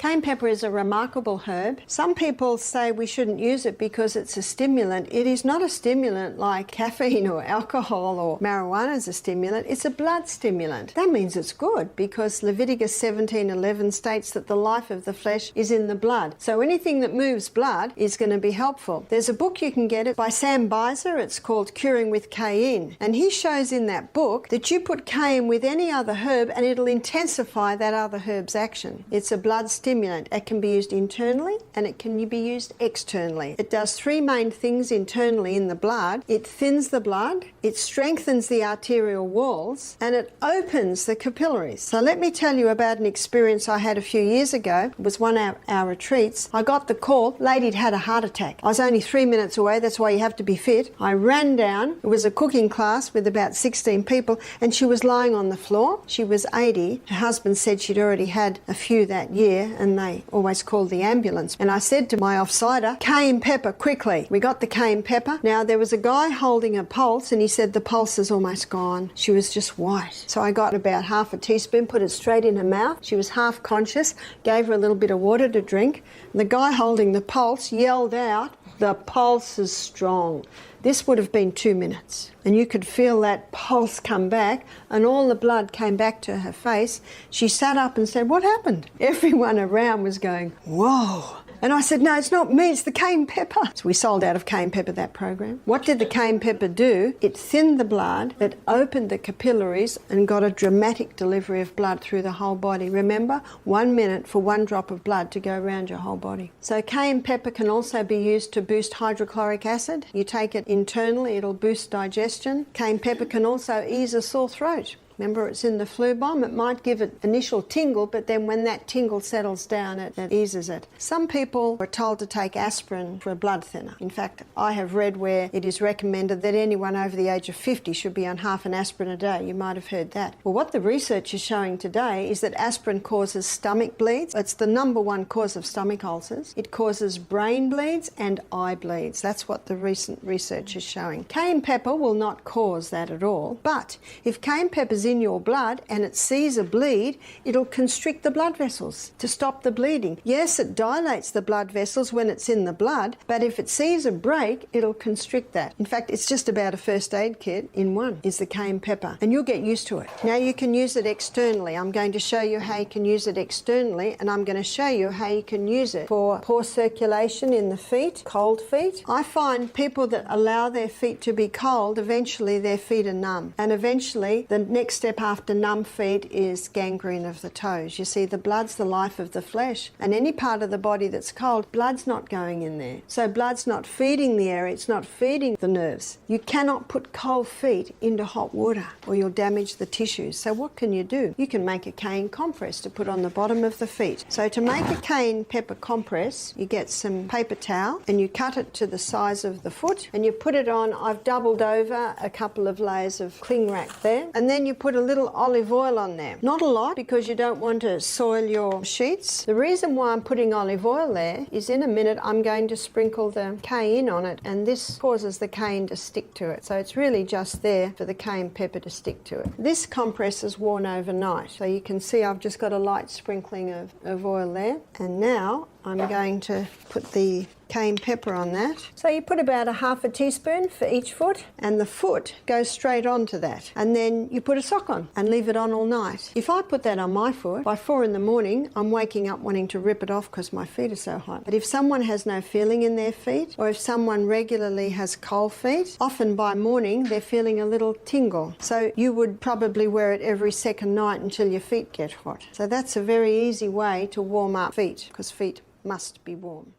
Cayenne pepper is a remarkable herb. Some people say we shouldn't use it because it's a stimulant. It is not a stimulant like caffeine or alcohol or marijuana is a stimulant. It's a blood stimulant. That means it's good because Leviticus 17:11 states that the life of the flesh is in the blood. So anything that moves blood is going to be helpful. There's a book you can get it by Sam Beiser. It's called Curing with Cayenne. And he shows in that book that you put cayenne with any other herb and it'll intensify that other herb's action. It's a blood stimulant. It can be used internally and it can be used externally. It does three main things internally in the blood. It thins the blood, it strengthens the arterial walls, and it opens the capillaries. So let me tell you about an experience I had a few years ago. It was one of our retreats. I got the call, lady'd had a heart attack. I was only 3 minutes away, that's why you have to be fit. I ran down, it was a cooking class with about 16 people, and she was lying on the floor. She was 80. Her husband said she'd already had a few that year, and they always called the ambulance. And I said to my offsider, cayenne pepper, quickly. We got the cayenne pepper. Now, there was a guy holding a pulse, and he said the pulse is almost gone. She was just white. So I got about half a teaspoon, put it straight in her mouth. She was half conscious, gave her a little bit of water to drink. And the guy holding the pulse yelled out, "The pulse is strong." This would have been 2 minutes. And you could feel that pulse come back and all the blood came back to her face. She sat up and said, "What happened?" Everyone around was going, "Whoa." And I said, "No, it's not me, it's the cayenne pepper." So we sold out of cayenne pepper that program. What did the cayenne pepper do? It thinned the blood, it opened the capillaries and got a dramatic delivery of blood through the whole body. Remember, 1 minute for 1 drop of blood to go around your whole body. So cayenne pepper can also be used to boost hydrochloric acid. You take it internally, it'll boost digestion. Cayenne pepper can also ease a sore throat. Remember, it's in the flu bomb. It might give it initial tingle, but then when that tingle settles down, it eases it. Some people are told to take aspirin for a blood thinner. In fact, I have read where it is recommended that anyone over the age of 50 should be on half an aspirin a day. You might have heard that. Well, what the research is showing today is that aspirin causes stomach bleeds. It's the #1 cause of stomach ulcers. It causes brain bleeds and eye bleeds. That's what the recent research is showing. Cayenne pepper will not cause that at all, but if cayenne pepper's in your blood and it sees a bleed, it'll constrict the blood vessels to stop the bleeding. Yes, it dilates the blood vessels when it's in the blood, but if it sees a break, it'll constrict that. In fact, it's just about a first aid kit in one, is the cayenne pepper, and you'll get used to it. Now you can use it externally. I'm going to show you how you can use it externally, and I'm going to show you how you can use it for poor circulation in the feet, cold feet. I find people that allow their feet to be cold, eventually their feet are numb, and eventually the next step after numb feet is gangrene of the toes. You see, the blood's the life of the flesh, and any part of the body that's cold, blood's not going in there. So blood's not feeding the area, it's not feeding the nerves. You cannot put cold feet into hot water or you'll damage the tissues. So what can you do? You can make a cayenne compress to put on the bottom of the feet. So to make a cayenne pepper compress, you get some paper towel and you cut it to the size of the foot and you put it on. I've doubled over a couple of layers of cling wrap there, and then you put a little olive oil on there. Not a lot, because you don't want to soil your sheets. The reason why I'm putting olive oil there is in a minute I'm going to sprinkle the cayenne on it, and this causes the cayenne to stick to it. So it's really just there for the cayenne pepper to stick to it. This compress is worn overnight. So you can see I've just got a light sprinkling of oil there. And now I'm going to put the cayenne pepper on that. So you put about a half a teaspoon for each foot, and the foot goes straight onto that. And then you put a sock on and leave it on all night. If I put that on my foot, by 4 in the morning, I'm waking up wanting to rip it off because my feet are so hot. But if someone has no feeling in their feet, or if someone regularly has cold feet, often by morning they're feeling a little tingle. So you would probably wear it every second night until your feet get hot. So that's a very easy way to warm up feet, because feet must be warm.